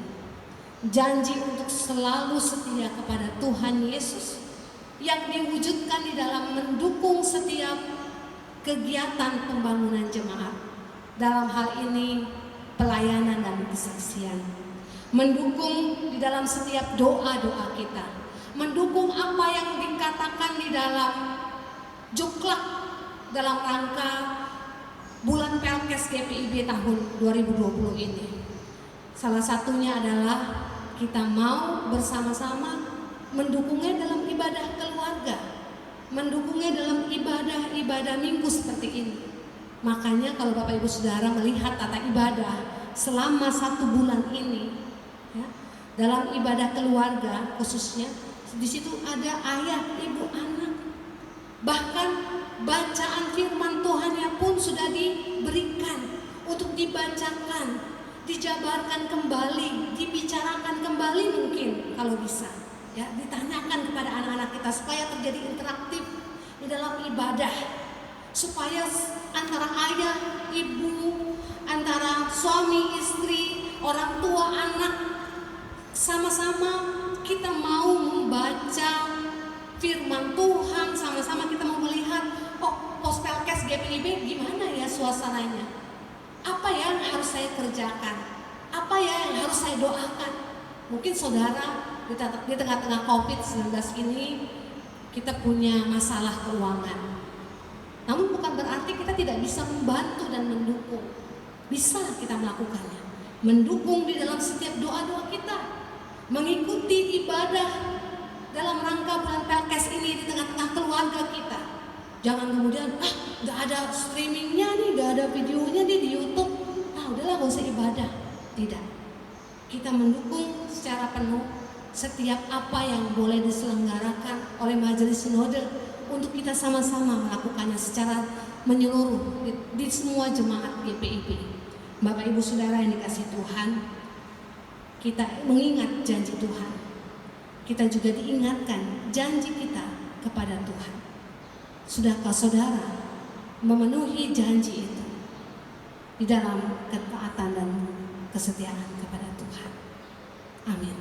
Janji untuk selalu setia kepada Tuhan Yesus yang diwujudkan di dalam mendukung setiap kegiatan pembangunan jemaat. Dalam hal ini pelayanan dan kesaksian. Mendukung di dalam setiap doa-doa kita. Mendukung apa yang dikatakan di dalam juklak dalam rangka bulan Pelkes GPIB tahun 2020 ini. Salah satunya adalah kita mau bersama-sama mendukungnya dalam ibadah keluarga, mendukungnya dalam ibadah-ibadah minggu seperti ini. Makanya kalau Bapak Ibu Saudara melihat tata ibadah selama 1 bulan ini, ya, dalam ibadah keluarga khususnya, di situ ada ayah, ibu, anak. Bahkan bacaan firman Tuhannya pun sudah diberikan untuk dibacakan, dijabarkan kembali, dibicarakan kembali mungkin kalau bisa. Ya, ditanyakan kepada anak-anak kita supaya terjadi interaktif di dalam ibadah, supaya antara ayah, ibu, antara suami, istri, orang tua, anak, sama-sama kita mau membaca firman Tuhan, sama-sama kita mau melihat, oh, Pospelkes GPIB gimana ya suasananya, apa yang harus saya kerjakan, apa ya yang harus saya doakan. Mungkin saudara di tengah-tengah COVID-19 ini kita punya masalah keuangan. Namun bukan berarti kita tidak bisa membantu dan mendukung. Bisa kita melakukannya. Mendukung di dalam setiap doa-doa kita. Mengikuti ibadah dalam rangka bulan Pelkes ini di tengah-tengah keluarga kita. Jangan kemudian, gak ada streamingnya nih, gak ada videonya nih di YouTube. Udahlah gak usah ibadah. Tidak. Kita mendukung secara penuh setiap apa yang boleh diselenggarakan oleh Majelis Sinode untuk kita sama-sama melakukannya secara menyeluruh di semua jemaat GPIB. Bapak Ibu Saudara yang dikasihi Tuhan, kita mengingat janji Tuhan. Kita juga diingatkan janji kita kepada Tuhan. Sudahkah saudara memenuhi janji itu di dalam ketaatan dan kesetiaan kepada Tuhan? Amin.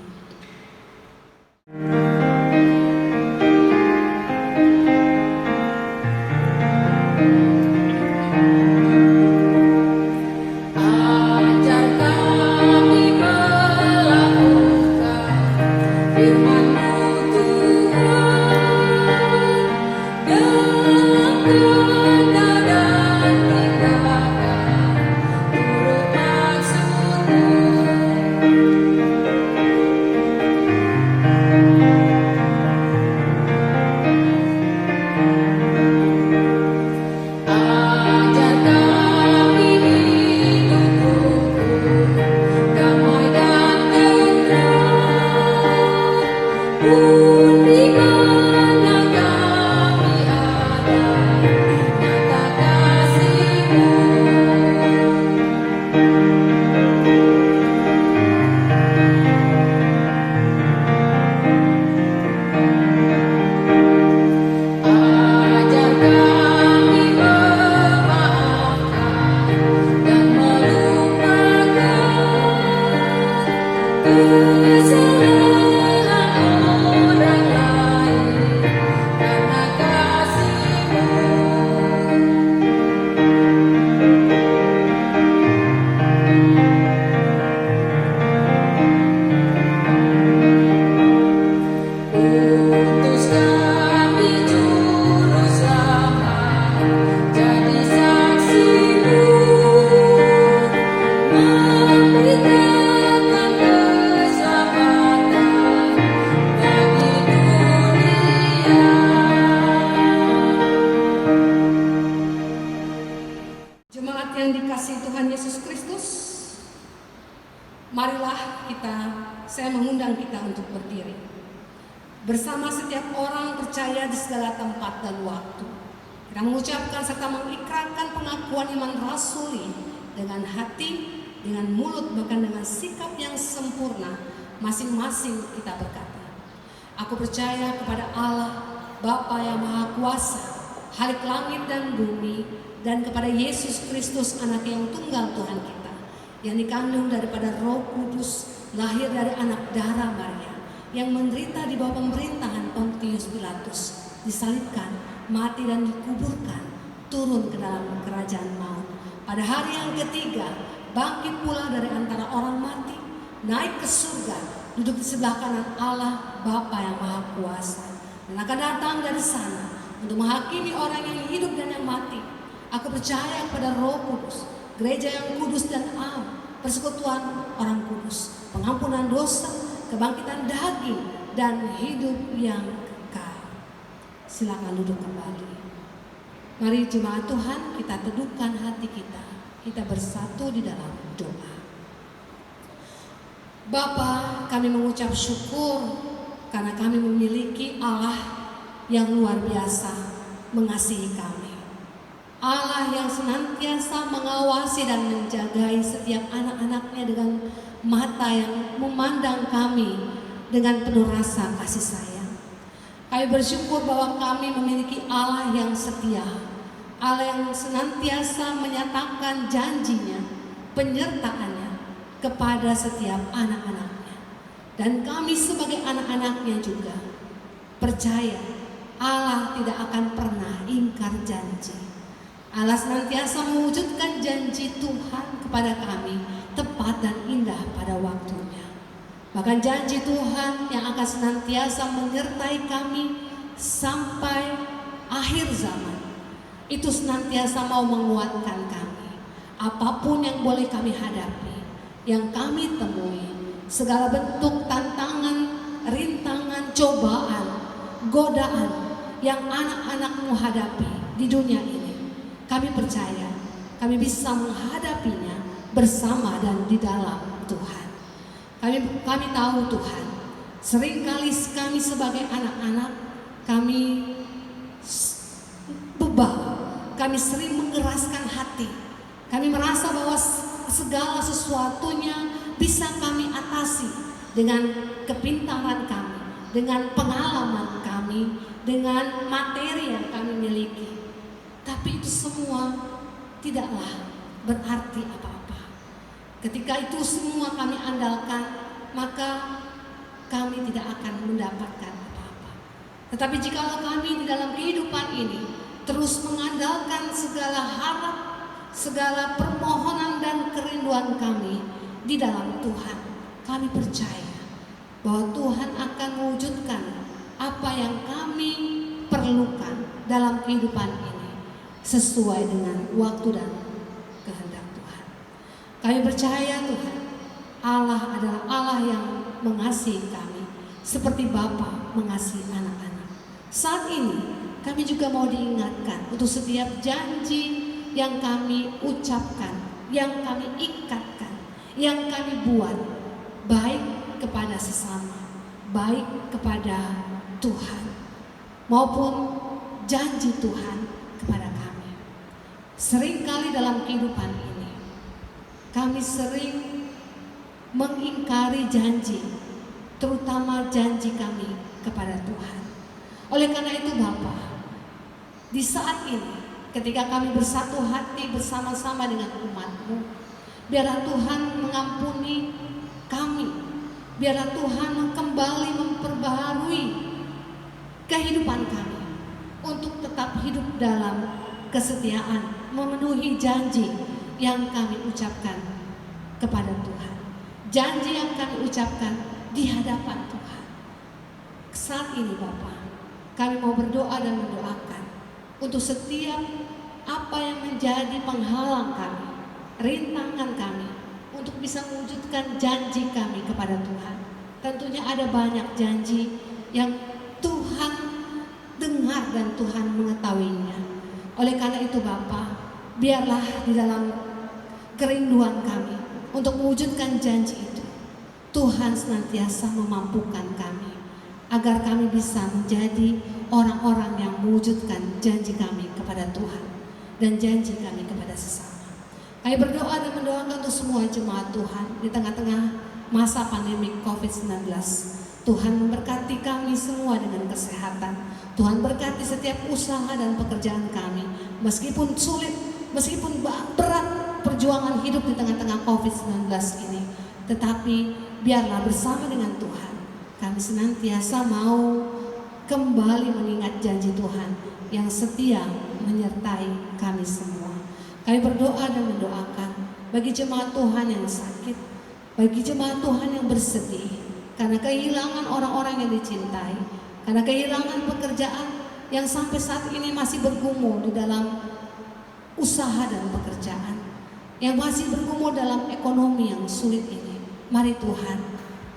Jemaat yang dikasihi Tuhan Yesus Kristus, marilah saya mengundang kita untuk berdiri. Bersama setiap orang percaya di segala tempat dan waktu, kita mengucapkan serta mengikrarkan pengakuan iman rasuli dengan hati, dengan mulut, bahkan dengan sikap yang sempurna. Masing-masing kita berkata, aku percaya kepada Allah, Bapa yang Maha Kuasa, Khalik langit dan bumi, dan kepada Yesus Kristus, anak yang tunggal Tuhan kita, yang dikandung daripada Roh Kudus, lahir dari anak darah Maria, yang menderita di bawah pemerintahan Pontius Pilatus, disalibkan, mati dan dikuburkan, turun ke dalam kerajaan maut. Pada hari yang ketiga, bangkit pula dari antara orang mati, naik ke surga, duduk di sebelah kanan Allah Bapa yang Maha Kuasa, dan akan datang dari sana untuk menghakimi orang yang hidup dan yang mati. Aku percaya kepada Roh Kudus, gereja yang kudus dan am, persekutuan orang kudus, pengampunan dosa, kebangkitan daging, dan hidup yang kekal. Silakan duduk kembali. Mari jemaat Tuhan, kita teduhkan hati kita. Kita bersatu di dalam doa. Bapa, kami mengucap syukur karena kami memiliki Allah yang luar biasa mengasihi kami. Allah yang senantiasa mengawasi dan menjagai setiap anak-anaknya dengan mata yang memandang kami dengan penuh rasa kasih sayang. Kami bersyukur bahwa kami memiliki Allah yang setia, Allah yang senantiasa menyatakan janjinya, penyertaannya kepada setiap anak-anaknya. Dan kami sebagai anak-anaknya juga percaya Allah tidak akan pernah ingkar janji. Allah senantiasa mewujudkan janji Tuhan kepada kami tepat dan indah pada waktunya. Bahkan janji Tuhan yang akan senantiasa menyertai kami sampai akhir zaman, itu senantiasa mau menguatkan kami. Apapun yang boleh kami hadapi, yang kami temui, segala bentuk tantangan, rintangan, cobaan, godaan yang anak-anakmu hadapi di dunia ini, kami percaya kami bisa menghadapinya bersama dan di dalam Tuhan. Kami tahu Tuhan, seringkali kami sebagai anak-anak, kami bebal, kami sering mengeraskan hati. Kami merasa bahwa segala sesuatunya bisa kami atasi dengan kepintaran kami, dengan pengalaman kami, dengan materi yang kami miliki. Tapi itu semua tidaklah berarti apa-apa. Ketika itu semua kami andalkan, maka kami tidak akan mendapatkan apa-apa. Tetapi jika kami di dalam kehidupan ini terus mengandalkan segala harap, segala permohonan dan kerinduan kami di dalam Tuhan, kami percaya bahwa Tuhan akan mewujudkan apa yang kami perlukan dalam kehidupan ini sesuai dengan waktu dan kehendak Tuhan. Kami percaya Tuhan, Allah adalah Allah yang mengasihi kami seperti Bapa mengasihi anak-anak. Saat ini kami juga mau diingatkan untuk setiap janji yang kami ucapkan, yang kami ikatkan, yang kami buat, baik kepada sesama, baik kepada Tuhan, maupun janji Tuhan kepada kami. Seringkali dalam kehidupan ini, kami sering mengingkari janji, terutama janji kami kepada Tuhan. Oleh karena itu Bapa, di saat ini ketika kami bersatu hati bersama-sama dengan umat-Mu, biarlah Tuhan mengampuni kami Biarlah Tuhan kembali memperbaharui kehidupan kami untuk tetap hidup dalam kesetiaan, memenuhi janji yang kami ucapkan kepada Tuhan. Janji yang kami ucapkan di hadapan Tuhan. Saat ini Bapa, kami mau berdoa dan mendoakan untuk setiap apa yang menjadi penghalang kami, rintangan kami untuk bisa mewujudkan janji kami kepada Tuhan. Tentunya ada banyak janji yang Tuhan dengar dan Tuhan mengetahuinya. Oleh karena itu Bapa, biarlah di dalam kerinduan kami untuk mewujudkan janji itu, Tuhan senantiasa memampukan kami agar kami bisa menjadi orang-orang yang mewujudkan janji kami kepada Tuhan dan janji kami kepada sesama. Kami berdoa dan mendoakan untuk semua jemaat Tuhan di tengah-tengah masa pandemi COVID-19. Tuhan memberkati kami semua dengan kesehatan. Tuhan berkati setiap usaha dan pekerjaan kami. Meskipun sulit, meskipun berat perjuangan hidup di tengah-tengah COVID-19 ini, tetapi biarlah bersama dengan Tuhan kami senantiasa mau kembali mengingat janji Tuhan yang setia menyertai kami semua. Kami berdoa dan mendoakan bagi jemaat Tuhan yang sakit, bagi jemaat Tuhan yang bersedih karena kehilangan orang-orang yang dicintai, karena kehilangan pekerjaan yang sampai saat ini masih bergumul di dalam usaha dan pekerjaan, yang masih bergumul dalam ekonomi yang sulit ini. Mari Tuhan,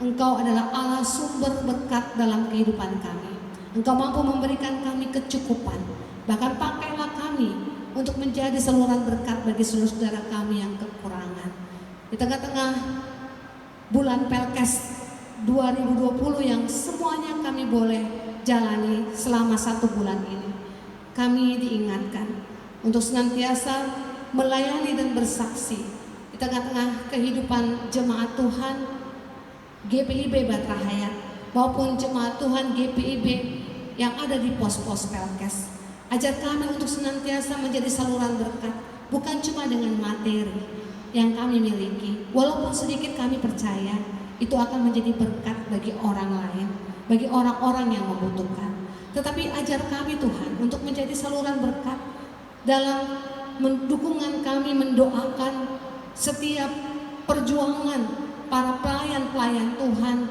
Engkau adalah Allah sumber berkat dalam kehidupan kami. Engkau mampu memberikan kami kecukupan. Bahkan pakailah kami untuk menjadi saluran berkat bagi saudara-saudara kami yang kekurangan. Di tengah-tengah bulan Pelkes 2020 yang semuanya kami boleh jalani selama 1 bulan ini, kami diingatkan untuk senantiasa melayani dan bersaksi di tengah-tengah kehidupan jemaat Tuhan GPIB Batra Hayat maupun jemaat Tuhan GPIB yang ada di pos-pos Pelkes. Ajar kami untuk senantiasa menjadi saluran berkat, bukan cuma dengan materi yang kami miliki. Walaupun sedikit, kami percaya itu akan menjadi berkat bagi orang lain, bagi orang-orang yang membutuhkan. Tetapi ajar kami Tuhan untuk menjadi saluran berkat dalam dukungan kami mendoakan setiap perjuangan para pelayan-pelayan Tuhan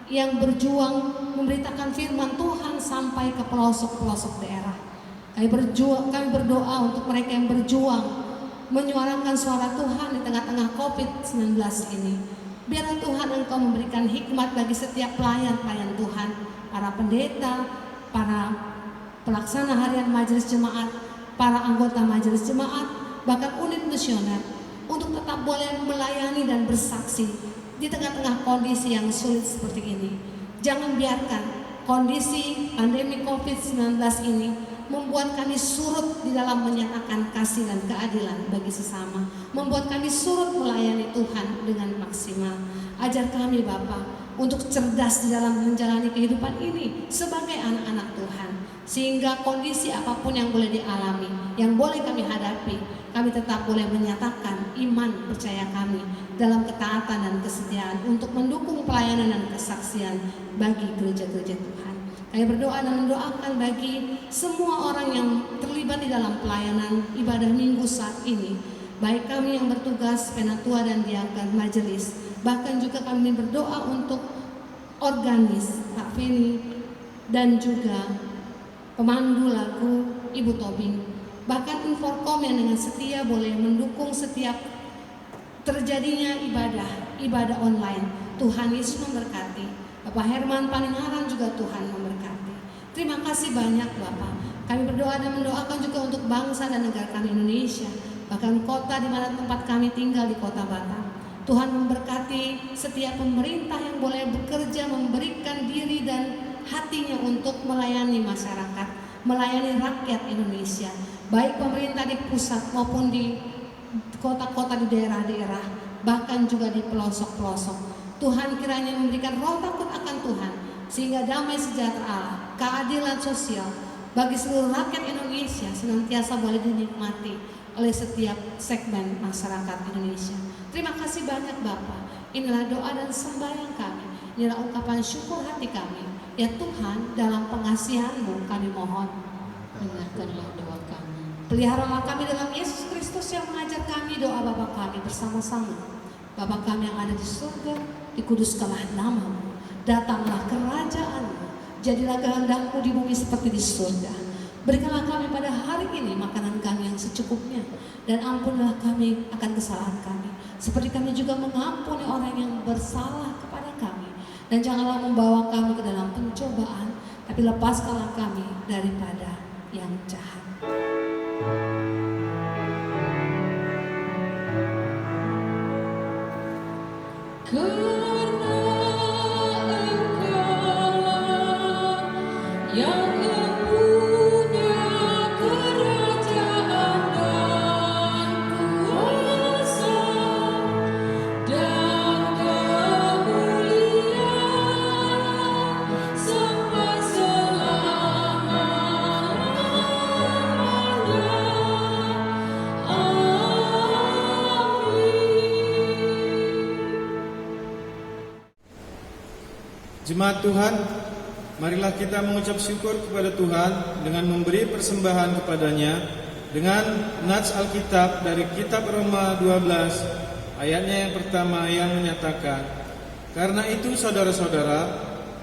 yang berjuang memberitakan firman Tuhan sampai ke pelosok-pelosok daerah. Kami berdoa untuk mereka yang berjuang menyuarakan suara Tuhan di tengah-tengah COVID-19 ini. Biarlah Tuhan Engkau memberikan hikmat bagi setiap pelayan-pelayan Tuhan, para pendeta, para pelaksana harian majelis jemaat, para anggota majelis jemaat, bahkan unit misioner, untuk tetap boleh melayani dan bersaksi di tengah-tengah kondisi yang sulit seperti ini. Jangan biarkan kondisi pandemi COVID-19 ini membuat kami surut di dalam menyatakan kasih dan keadilan bagi sesama, membuat kami surut melayani Tuhan dengan maksimal. Ajar kami Bapa untuk cerdas di dalam menjalani kehidupan ini sebagai anak-anak Tuhan, sehingga kondisi apapun yang boleh dialami, yang boleh kami hadapi, kami tetap boleh menyatakan iman percaya kami dalam ketaatan dan kesetiaan untuk mendukung pelayanan dan kesaksian bagi gereja-gereja Tuhan. Kami berdoa dan mendoakan bagi semua orang yang terlibat di dalam pelayanan ibadah minggu saat ini, baik kami yang bertugas penatua dan diakan majelis, bahkan juga kami berdoa untuk organis Pak Feni dan juga pemandu lagu Ibu Tobing, bahkan Inforkom yang dengan setia boleh mendukung setiap terjadinya ibadah online. Tuhan Yesus memberkati. Bapak Herman Paningharan juga Tuhan memberkati. Terima kasih banyak Bapak. Kami berdoa dan mendoakan juga untuk bangsa dan negara kami Indonesia, bahkan kota di mana tempat kami tinggal di Kota Batam. Tuhan memberkati setiap pemerintah yang boleh bekerja, memberikan diri dan hatinya untuk melayani masyarakat, melayani rakyat Indonesia, baik pemerintah di pusat maupun di kota-kota di daerah-daerah, bahkan juga di pelosok-pelosok. Tuhan kiranya memberikan roh takut akan Tuhan, sehingga damai sejahtera Allah, keadilan sosial bagi seluruh rakyat Indonesia senantiasa boleh dinikmati oleh setiap segmen masyarakat Indonesia. Terima kasih banyak Bapak. Inilah doa dan sembahyang kami Inilah ungkapan syukur hati kami. Ya Tuhan, dalam pengasihan-Mu kami mohon, Dengarkanlah doa kami. peliharalah kami dalam Yesus Kristus yang mengajar kami doa Bapa kami bersama-sama. Bapa kami yang ada di surga, dikuduskanlah nama-Mu, datanglah kerajaan-Mu, jadilah kehendak-Mu di bumi seperti di surga. Berikanlah kami pada hari ini makanan kami yang secukupnya, dan ampunilah kami akan kesalahan kami, seperti kami juga mengampuni orang yang bersalah kepada kami. Dan janganlah membawa kami ke dalam pencobaan, tapi lepaskanlah kami daripada yang jahat. Karena Engkaulah yang mempunyai kerajaan dan kuasa dan kemuliaan sampai selama-lamanya. Jemaat Tuhan, marilah kita mengucap syukur kepada Tuhan dengan memberi persembahan kepadanya dengan nats Alkitab dari kitab Roma 12 ayatnya yang pertama yang menyatakan, "Karena itu saudara-saudara,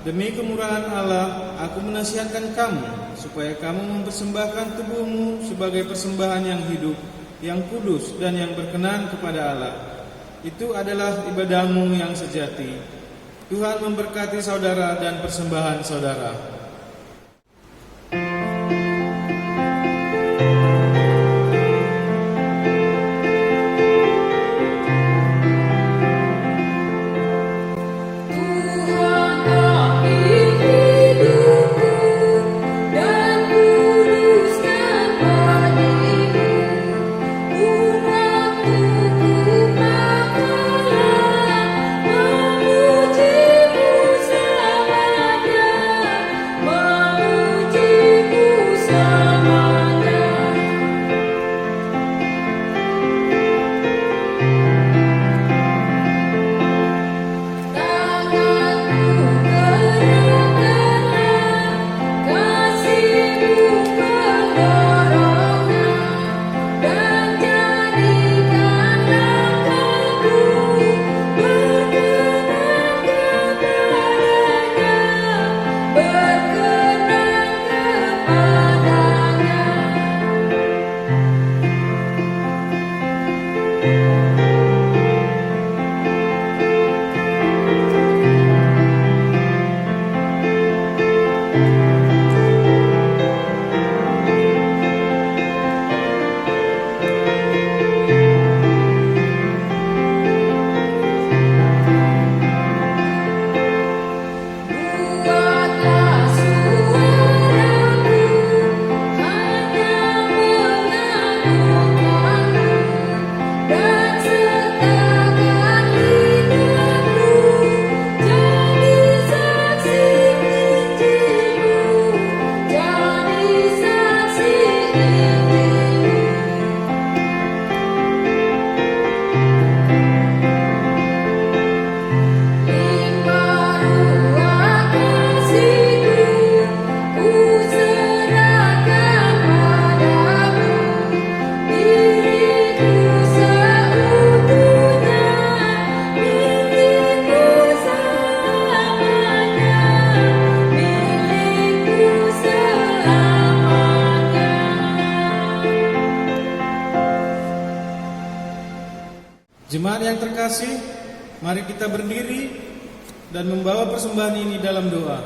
demi kemurahan Allah aku menasihatkan kamu supaya kamu mempersembahkan tubuhmu sebagai persembahan yang hidup, yang kudus dan yang berkenan kepada Allah. Itu adalah ibadahmu yang sejati." Tuhan memberkati saudara dan persembahan saudara. Jemaat yang terkasih, mari kita berdiri dan membawa persembahan ini dalam doa.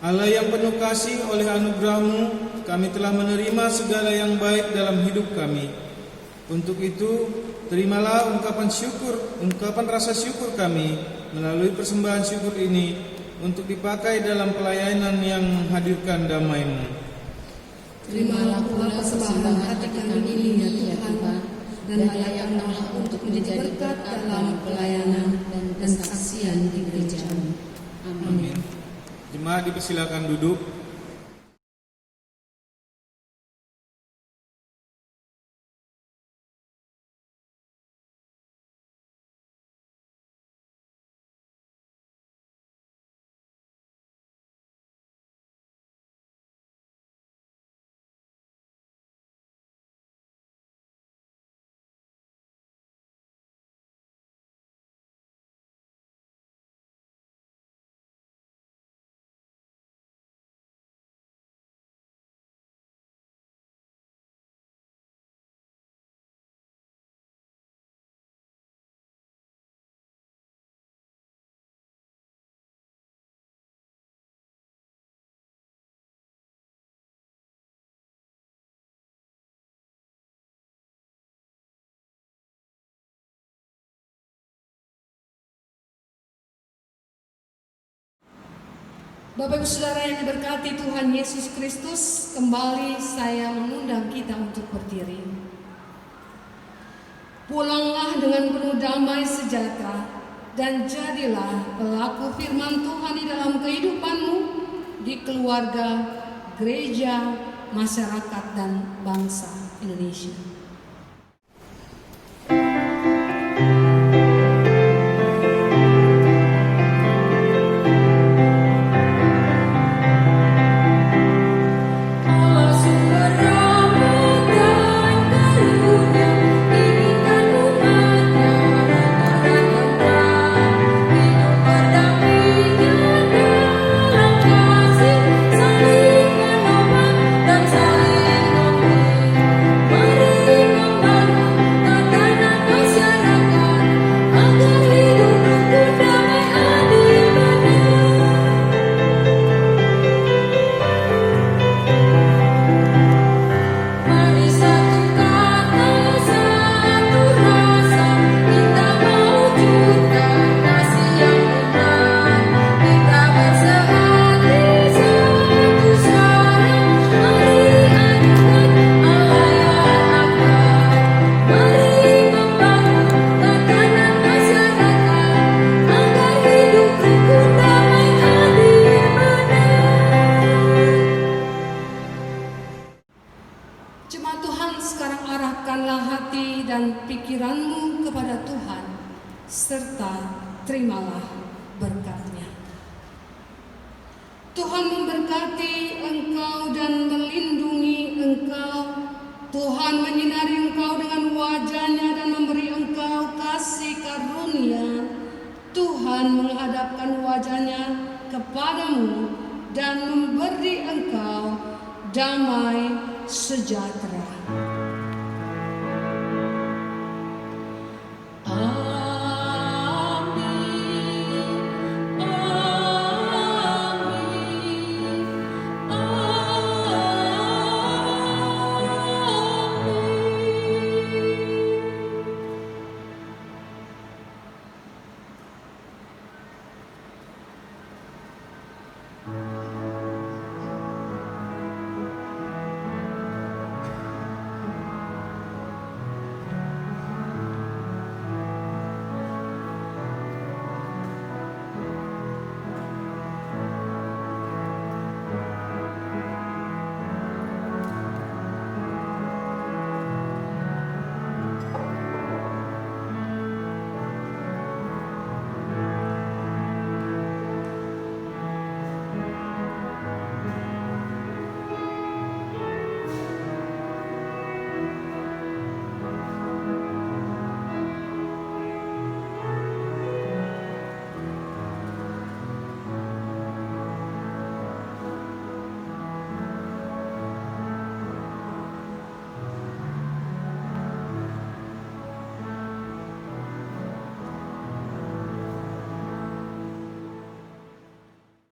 Allah yang penuh kasih, oleh anugerah-Mu kami telah menerima segala yang baik dalam hidup kami. Untuk itu, terimalah ungkapan rasa syukur kami melalui persembahan syukur ini untuk dipakai dalam pelayanan yang menghadirkan damai-Mu. Terimalah pula persembahan hati kami ini ya Tuhan, dan layakkanlah untuk menjadi berkat dalam pelayanan dan kesaksian di gereja-Mu. Amin. Jemaat dipersilakan duduk. Bapak Ibu Saudara yang diberkati Tuhan Yesus Kristus, kembali saya mengundang kita untuk berdiri. Pulanglah dengan penuh damai sejahtera dan jadilah pelaku firman Tuhan di dalam kehidupanmu, di keluarga, gereja, masyarakat, dan bangsa Indonesia. Jemaat Tuhan, sekarang arahkanlah hati dan pikiranmu kepada Tuhan, serta terimalah berkat-Nya. Tuhan memberkati engkau dan melindungi engkau. Tuhan menyinari engkau dengan wajah-Nya dan memberi engkau kasih karunia. Tuhan menghadapkan wajah-Nya kepadamu dan memberi engkau damai sejahtera.